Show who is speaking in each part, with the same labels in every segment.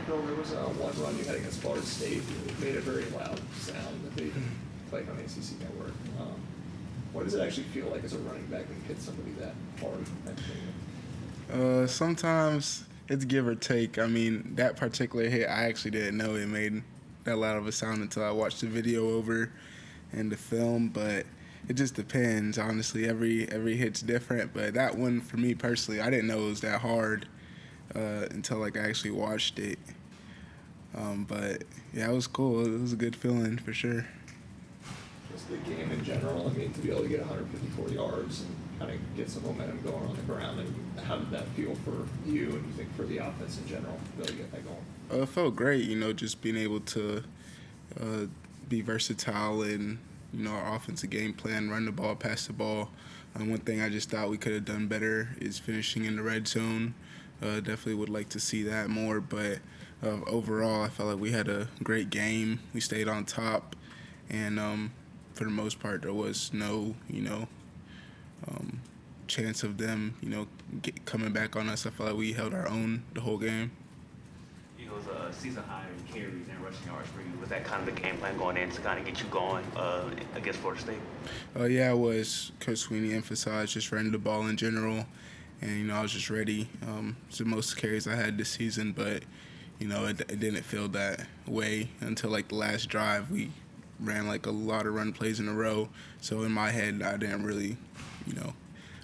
Speaker 1: Phil, there was one run you had against Florida State. It made a very loud sound that they played on ACC Network. What does it actually feel like as a running back when you hit somebody that hard?
Speaker 2: Sometimes it's give or take. I mean, that particular hit, I actually didn't know it made that loud of a sound until I watched the video over and the film, but it just depends, honestly. Every hit's different, but that one, for me personally, I didn't know it was that hard until I actually watched it. But, yeah, it was cool. It was a good feeling for sure.
Speaker 1: Just the game in general, I mean, to be able to get 154 yards and kind of get some momentum going on the ground, and how did that feel for you and you think for the offense in general, to be able to get that going?
Speaker 2: It felt great, just being able to be versatile in, our offensive game plan, run the ball, pass the ball. One thing I just thought we could have done better is finishing in the red zone. Definitely would like to see that more, but overall I felt like we had a great game. We stayed on top, and for the most part there was no, chance of them, coming back on us. I felt like we held our own the whole game.
Speaker 3: Eagles season high in carries and rushing yards for you. Was that kind of the game plan going in to kind of get you going against Florida State?
Speaker 2: Yeah, it was. Coach Sweeney emphasized just running the ball in general, and I was just ready. It's the most carries I had this season, but it didn't feel that way until like the last drive. We ran like a lot of run plays in a row, so in my head I didn't really,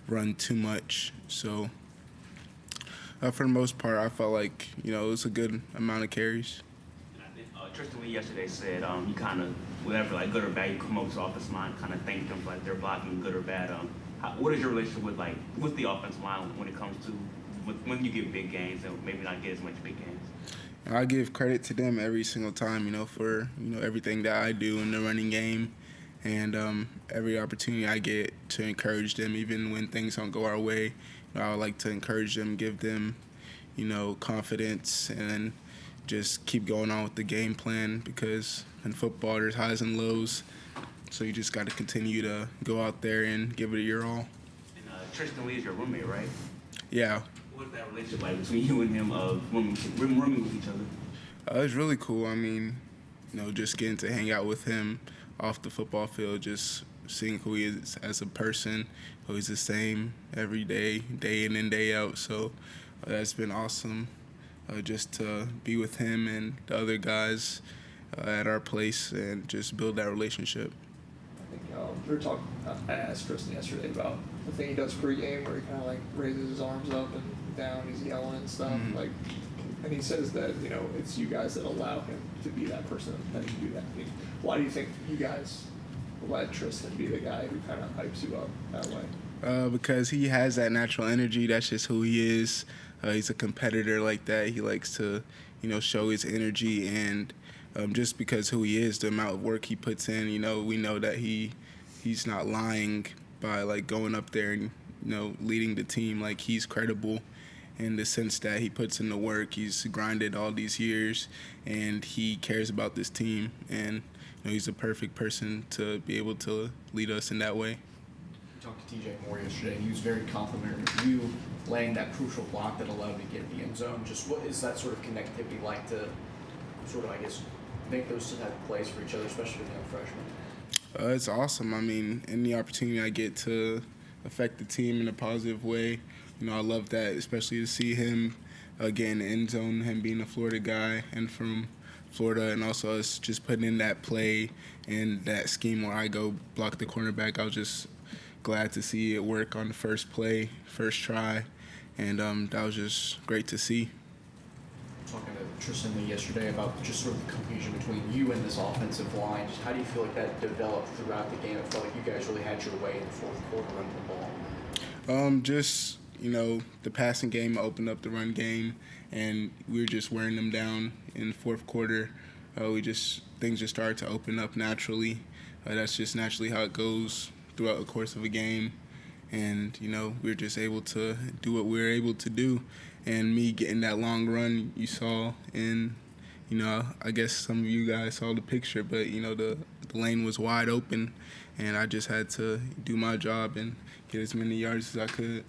Speaker 2: run too much. So for the most part, I felt like it was a good amount of carries.
Speaker 3: And I think Tristan Lee yesterday said you kind of, whatever, like good or bad, you come up to the offensive line, kind of thank them for like they're blocking good or bad. What is your relationship with the offensive line when it comes to when you get big games and maybe not get as much big games?
Speaker 2: I give credit to them every single time, for everything that I do in the running game, and every opportunity I get to encourage them, even when things don't go our way. I would like to encourage them, give them, confidence, and just keep going on with the game plan, because in football there's highs and lows, so you just got to continue to go out there and give it your all.
Speaker 3: And Tristan Lee is your roommate, right?
Speaker 2: Yeah.
Speaker 3: What's that relationship like between you and him rooming with each other?
Speaker 2: It's really cool. I mean, just getting to hang out with him off the football field, just seeing who he is as a person, who he's the same every day, day in and day out. So that's been awesome, just to be with him and the other guys at our place and just build that relationship.
Speaker 1: I think we were talking. I asked Tristan yesterday about the thing he does pre-game, where he kind of like raises his arms up and down, he's yelling and stuff.
Speaker 2: Mm-hmm.
Speaker 1: And he says that it's you guys that allow him to be that person that can do that. I mean, why do you think you guys let Tristan be the guy who kind of hypes you up that way?
Speaker 2: Because he has that natural energy. That's just who he is. He's a competitor like that. He likes to, show his energy, and just because who he is, the amount of work he puts in, we know that he's not lying by like going up there and leading the team. Like, he's credible in the sense that he puts in the work. He's grinded all these years, and he cares about this team, and he's the perfect person to be able to lead us in that way.
Speaker 4: We talked to TJ Moore yesterday. He was very complimentary of you laying that crucial block that allowed you to get the end zone. Just what is that sort of connectivity like to sort of, I guess, make those type of plays for each other, especially with young freshmen?
Speaker 2: It's awesome. I mean, any opportunity I get to affect the team in a positive way, I love that, especially to see him get in the end zone, him being a Florida guy and from Florida, and also us just putting in that play and that scheme where I go block the cornerback. I was just glad to see it work on the first play, first try, and that was just great to see.
Speaker 4: Talking to Tristan Lee yesterday about just sort of the cohesion between you and this offensive line. Just how do you feel like that developed throughout the game? It felt like you guys really had your way in the fourth quarter running the ball.
Speaker 2: Just, the passing game opened up the run game, and we were just wearing them down in the fourth quarter. Things just started to open up naturally. That's just naturally how it goes throughout the course of a game. And, we were just able to do what we were able to do. And me getting that long run you saw in, I guess some of you guys saw the picture, but, the lane was wide open, and I just had to do my job and get as many yards as I could.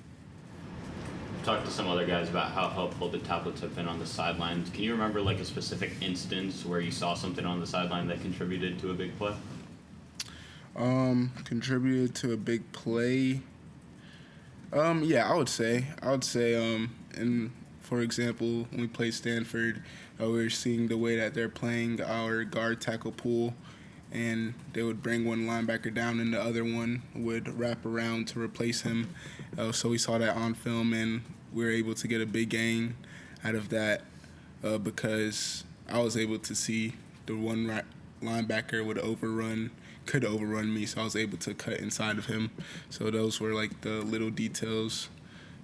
Speaker 5: talked to some other guys about how helpful the tablets have been on the sidelines. Can you remember like a specific instance where you saw something on the sideline that contributed to a big play?
Speaker 2: Contributed to a big play. Yeah, I would say, and for example, when we played Stanford, we were seeing the way that they're playing our guard tackle pool, and they would bring one linebacker down and the other one would wrap around to replace him. So we saw that on film, and we were able to get a big gain out of that because I was able to see the one linebacker could overrun me, so I was able to cut inside of him. So those were like the little details.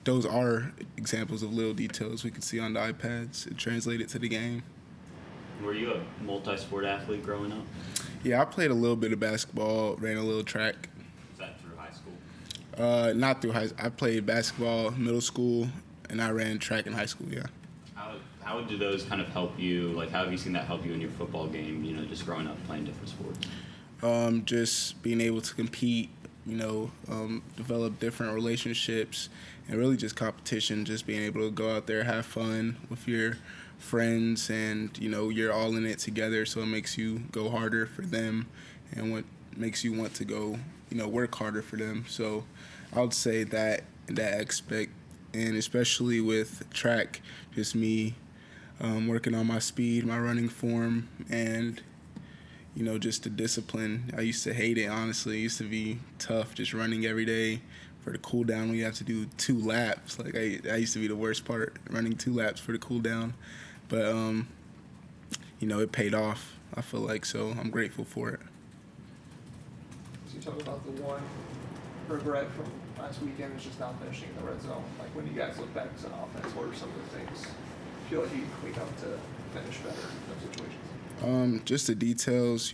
Speaker 2: Those are examples of little details we could see on the iPads. It translated to the game.
Speaker 5: Were you a multi-sport athlete growing up?
Speaker 2: Yeah, I played a little bit of basketball, ran a little track.
Speaker 5: Was that through high school?
Speaker 2: Not through high school. I played basketball middle school, and I ran track in high school, yeah.
Speaker 5: How do those kind of help you? Like, how have you seen that help you in your football game, just growing up playing different sports?
Speaker 2: Just being able to compete, develop different relationships, and really just competition, just being able to go out there, have fun with your friends, and, you're all in it together, so it makes you go harder for them and what makes you want to go, work harder for them. So I would say that aspect, and especially with track, just me working on my speed, my running form, and just the discipline. I used to hate it, honestly. It used to be tough just running every day. For the cool down, we have to do 2 laps. Like, I used to be the worst part, running 2 laps for the cool down. But, it paid off, I feel like, so I'm grateful for it.
Speaker 1: So you talk about the one regret from last weekend is just not finishing in the red zone. Like, when you guys look back as an offense, what are some of the things you feel like you can clean up to finish better in those situations?
Speaker 2: Just the details,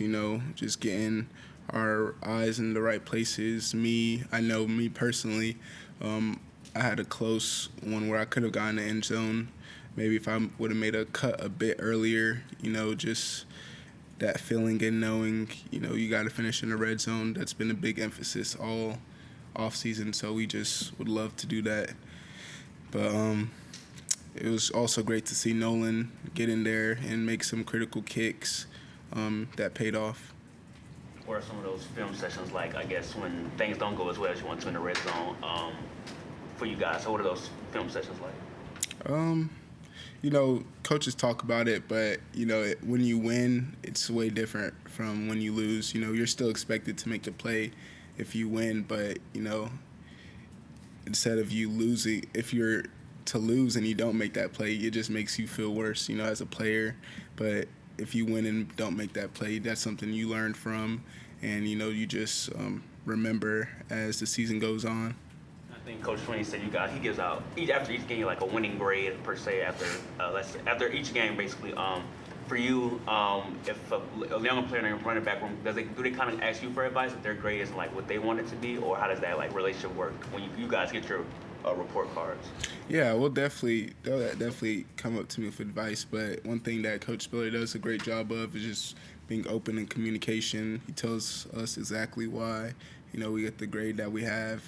Speaker 2: just getting our eyes in the right places. I know me personally, I had a close one where I could have gotten the end zone. Maybe if I would have made a cut a bit earlier, just that feeling and knowing, you got to finish in the red zone. That's been a big emphasis all off season, so we just would love to do that. But it was also great to see Nolan get in there and make some critical kicks that paid off.
Speaker 3: What are some of those film sessions like, I guess, when things don't go as well as you want to in the red zone for you guys? So what are those film sessions like?
Speaker 2: Coaches talk about it, but, when you win, it's way different from when you lose. You're still expected to make the play if you win, but, instead of you losing, if you're to lose and you don't make that play, it just makes you feel worse, as a player. But if you win and don't make that play, that's something you learn from, and, you just remember as the season goes on.
Speaker 3: I think Coach Sweeney said he gives out after each game like a winning grade per se after each game basically. For you, if a younger player in the running back room, do they kind of ask you for advice if their grade is like what they want it to be, or how does that relationship work when you guys get your report cards?
Speaker 2: Yeah, they'll definitely come up to me with advice, but one thing that Coach Spiller does a great job of is just being open in communication. He tells us exactly why, we get the grade that we have,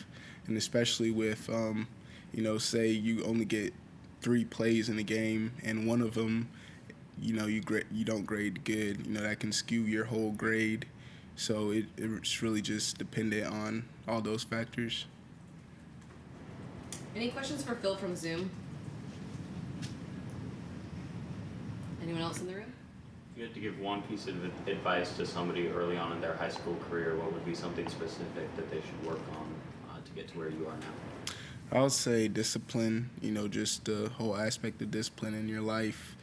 Speaker 2: and especially with, say you only get 3 plays in a game, and one of them, you don't grade good, that can skew your whole grade. So it's really just dependent on all those factors.
Speaker 6: Any questions for Phil from Zoom? Anyone else in the room?
Speaker 5: If you had to give one piece of advice to somebody early on in their high school career, what would be something specific that they should work on to get to where you are now?
Speaker 2: I would say discipline, just the whole aspect of discipline in your life,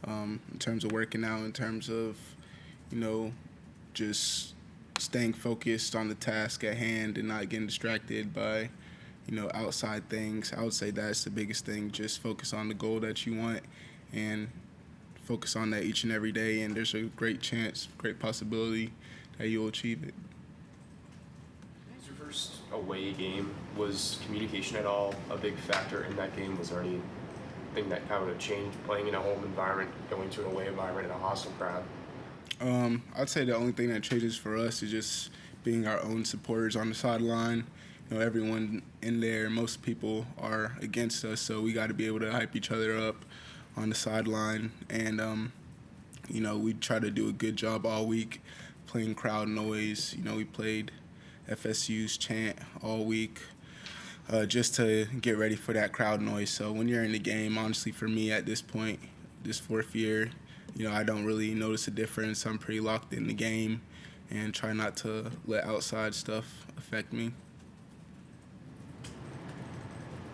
Speaker 2: in terms of working out, in terms of, just staying focused on the task at hand and not getting distracted by, outside things. I would say that's the biggest thing. Just focus on the goal that you want and focus on that each and every day, and there's a great chance, great possibility that you'll achieve it.
Speaker 7: Was your first away game, was communication at all a big factor in that game? Was there anything that kind of changed playing in a home environment, going to an away environment in a hostile crowd?
Speaker 2: I'd say the only thing that changes for us is just being our own supporters on the sideline. everyone in there, most people are against us, so we got to be able to hype each other up on the sideline. And we try to do a good job all week playing crowd noise. We played FSU's chant all week just to get ready for that crowd noise. So when you're in the game, honestly, for me at this point, this fourth year, I don't really notice a difference. I'm pretty locked in the game and try not to let outside stuff affect me.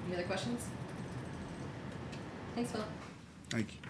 Speaker 6: Any other questions? Thanks, Phil.
Speaker 2: Thank you.